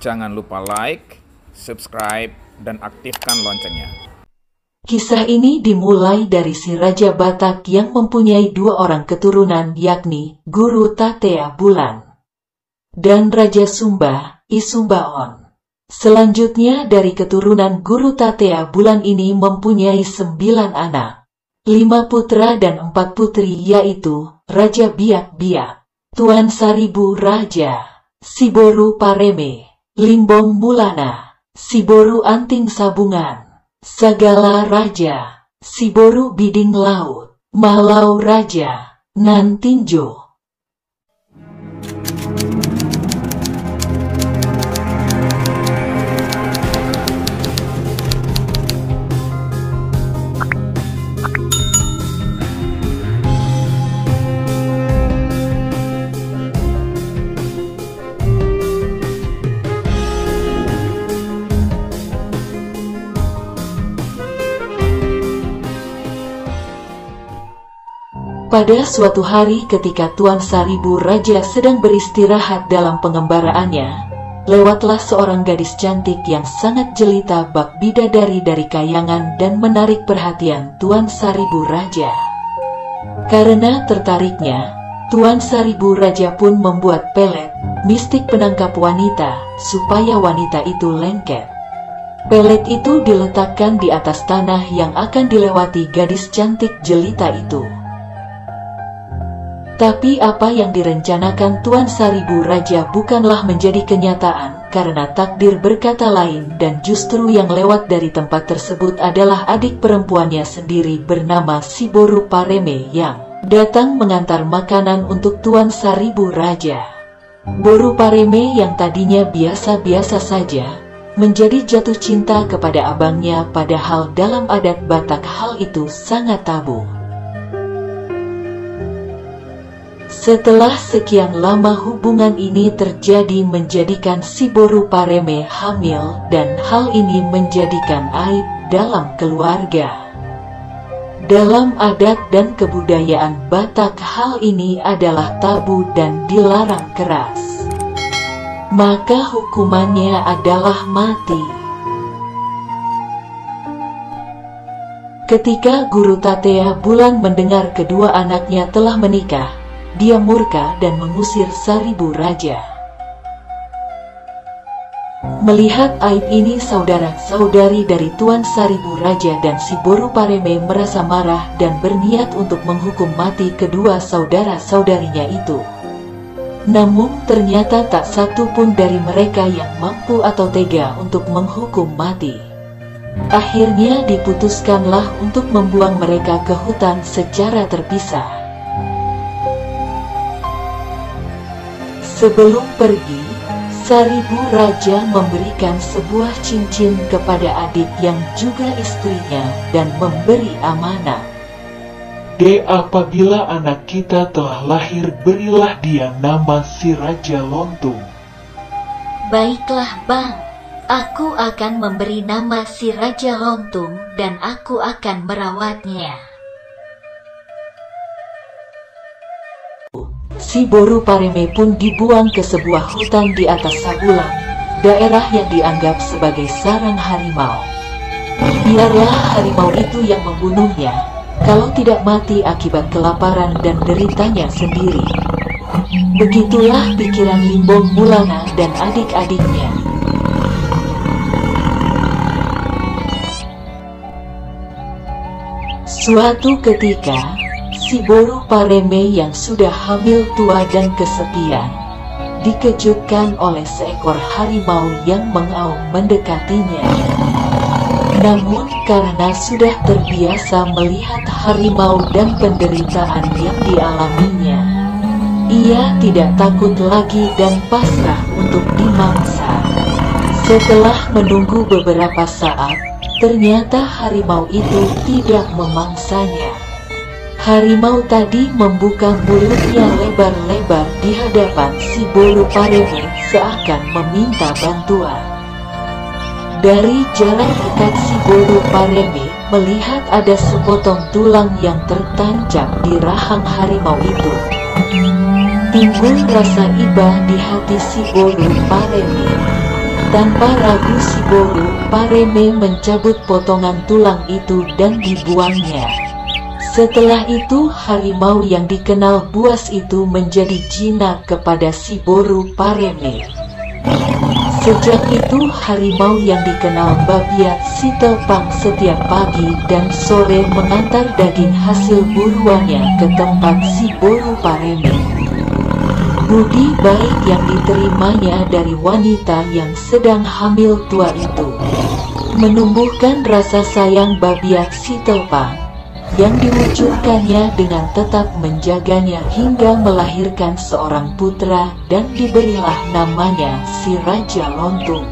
Jangan lupa like, subscribe, dan aktifkan loncengnya. Kisah ini dimulai dari si Raja Batak yang mempunyai dua orang keturunan, yakni Guru Tatea Bulan dan Raja Sumba, Isumbaon. Selanjutnya dari keturunan Guru Tatea Bulan ini mempunyai 9 anak, 5 putra dan 4 putri, yaitu Raja Biak-Biak, Tuan Saribu Raja, Siboru Pareme, Limbong Mulana, Siboru Anting Sabungan, Sagala Raja, Siboru Biding Laut, Malau Raja, Nan Tinjo. Pada suatu hari ketika Tuan Saribu Raja sedang beristirahat dalam pengembaraannya, lewatlah seorang gadis cantik yang sangat jelita bak bidadari dari kayangan dan menarik perhatian Tuan Saribu Raja. Karena tertariknya, Tuan Saribu Raja pun membuat pelet, mistik penangkap wanita, supaya wanita itu lengket. Pelet itu diletakkan di atas tanah yang akan dilewati gadis cantik jelita itu. Tapi apa yang direncanakan Tuan Saribu Raja bukanlah menjadi kenyataan, karena takdir berkata lain, dan justru yang lewat dari tempat tersebut adalah adik perempuannya sendiri bernama Siboru Pareme yang datang mengantar makanan untuk Tuan Saribu Raja. Boru Pareme yang tadinya biasa-biasa saja, menjadi jatuh cinta kepada abangnya, padahal dalam adat Batak hal itu sangat tabu. Setelah sekian lama hubungan ini terjadi menjadikan Siboru Pareme hamil, dan hal ini menjadikan aib dalam keluarga. Dalam adat dan kebudayaan Batak hal ini adalah tabu dan dilarang keras. Maka hukumannya adalah mati. Ketika Guru Tatea Bulan mendengar kedua anaknya telah menikah, dia murka dan mengusir Saribu Raja. Melihat aib ini, saudara-saudari dari Tuan Saribu Raja dan Siboru Pareme merasa marah dan berniat untuk menghukum mati kedua saudara-saudarinya itu. Namun ternyata tak satu pun dari mereka yang mampu atau tega untuk menghukum mati. Akhirnya diputuskanlah untuk membuang mereka ke hutan secara terpisah. Sebelum pergi, Saribu Raja memberikan sebuah cincin kepada adik yang juga istrinya dan memberi amanah. Apabila anak kita telah lahir, berilah dia nama si Raja Lontung. Baiklah Bang, aku akan memberi nama si Raja Lontung dan aku akan merawatnya. Siboru Pareme pun dibuang ke sebuah hutan di atas Sabulan, daerah yang dianggap sebagai sarang harimau. Biarlah harimau itu yang membunuhnya, kalau tidak mati akibat kelaparan dan deritanya sendiri. Begitulah pikiran Limbong Mulana dan adik-adiknya. Suatu ketika, Siboru Pareme yang sudah hamil tua dan kesepian, dikejutkan oleh seekor harimau yang mengaum mendekatinya. Namun karena sudah terbiasa melihat harimau dan penderitaan yang dialaminya, ia tidak takut lagi dan pasrah untuk dimangsa. Setelah menunggu beberapa saat, ternyata harimau itu tidak memangsanya. Harimau tadi membuka mulutnya lebar-lebar di hadapan Siboru Pareme seakan meminta bantuan. Dari jarak dekat, Siboru Pareme melihat ada sepotong tulang yang tertancap di rahang harimau itu. Timbul rasa iba di hati Siboru Pareme. Tanpa ragu si Boru Pareme mencabut potongan tulang itu dan dibuangnya. Setelah itu harimau yang dikenal buas itu menjadi jinak kepada si Boru Pareme. Sejak itu harimau yang dikenal Babiat si Telpang setiap pagi dan sore mengantar daging hasil buruannya ke tempat si Boru Pareme. Budi baik yang diterimanya dari wanita yang sedang hamil tua itu menumbuhkan rasa sayang Babiat si Telpang yang diwujudkannya dengan tetap menjaganya hingga melahirkan seorang putra dan diberilah namanya si Raja Lontung.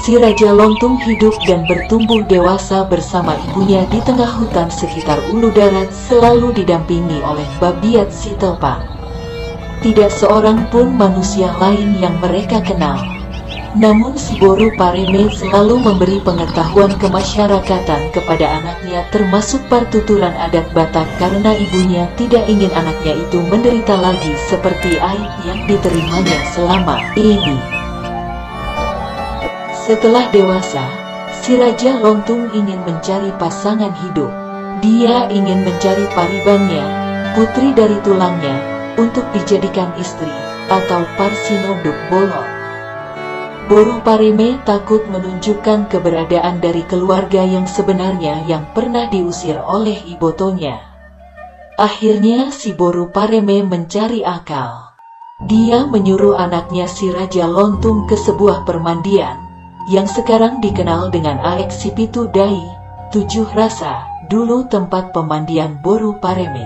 Si Raja Lontung hidup dan bertumbuh dewasa bersama ibunya di tengah hutan sekitar Ulu Darat, selalu didampingi oleh Babiat si Telpang. Tidak seorang pun manusia lain yang mereka kenal. Namun si Boru Pareme selalu memberi pengetahuan kemasyarakatan kepada anaknya, termasuk pertuturan adat Batak, karena ibunya tidak ingin anaknya itu menderita lagi seperti aib yang diterimanya selama ini. Setelah dewasa, si Raja Lontung ingin mencari pasangan hidup. Dia ingin mencari paribannya, putri dari tulangnya, untuk dijadikan istri atau Parsinonduk Bolot. Boru Pareme takut menunjukkan keberadaan dari keluarga yang sebenarnya yang pernah diusir oleh ibotonya. Akhirnya si Boru Pareme mencari akal. Dia menyuruh anaknya si Raja Lontung ke sebuah permandian yang sekarang dikenal dengan Aek Sipitu Dai, 7 Rasa, dulu tempat pemandian Boru Pareme.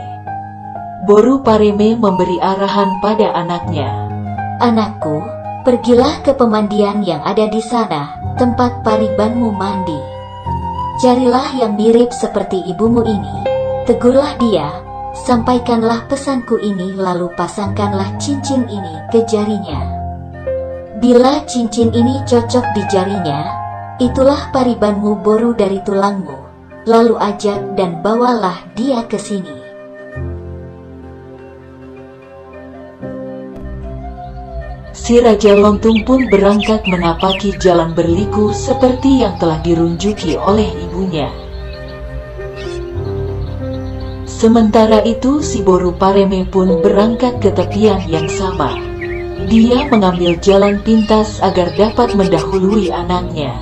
Boru Pareme memberi arahan pada anaknya. Anakku, pergilah ke pemandian yang ada di sana, tempat paribanmu mandi. Carilah yang mirip seperti ibumu ini, tegurlah dia, sampaikanlah pesanku ini, lalu pasangkanlah cincin ini ke jarinya. Bila cincin ini cocok di jarinya, itulah paribanmu Boru dari tulangmu. Lalu ajak dan bawalah dia ke sini. Si Raja Lontung pun berangkat menapaki jalan berliku seperti yang telah dirunjuki oleh ibunya. Sementara itu si Boru Pareme pun berangkat ke tepian yang sama. Dia mengambil jalan pintas agar dapat mendahului anaknya.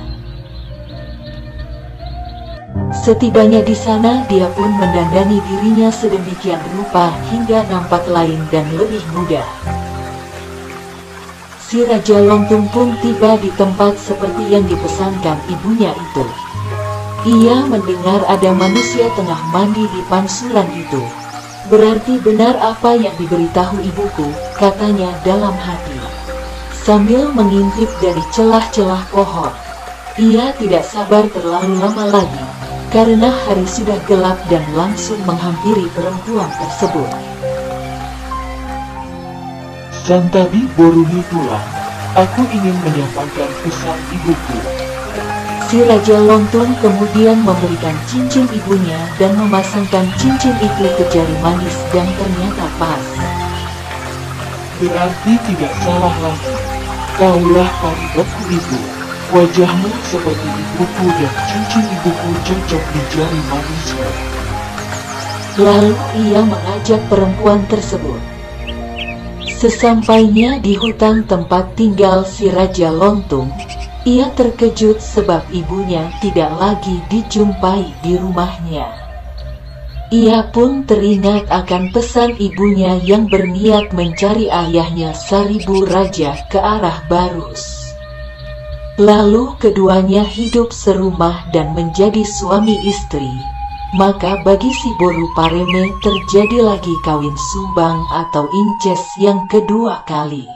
Setibanya di sana, dia pun mendandani dirinya sedemikian rupa hingga nampak lain dan lebih muda. Si Raja Lontung pun tiba di tempat seperti yang dipesankan ibunya itu. Ia mendengar ada manusia tengah mandi di pansuran itu. Berarti benar apa yang diberitahu ibuku, katanya dalam hati. Sambil mengintip dari celah-celah pohon. Ia tidak sabar terlalu lama lagi, karena hari sudah gelap dan langsung menghampiri perempuan tersebut. Santabi Boruni Tulang, aku ingin menyampaikan pesan ibuku. Si Raja Lontung kemudian memberikan cincin ibunya dan memasangkan cincin itu ke jari manis dan ternyata pas. Berarti tidak salah lagi. Kaulah paribanku itu. Wajahmu seperti ibuku dan cincin ibuku cocok di jari manismu. Lalu ia mengajak perempuan tersebut. Sesampainya di hutan tempat tinggal si Raja Lontung, ia terkejut sebab ibunya tidak lagi dijumpai di rumahnya. Ia pun teringat akan pesan ibunya yang berniat mencari ayahnya Saribu Raja ke arah Barus. Lalu keduanya hidup serumah dan menjadi suami istri. Maka bagi si Boru Pareme terjadi lagi kawin sumbang atau incest yang kedua kali.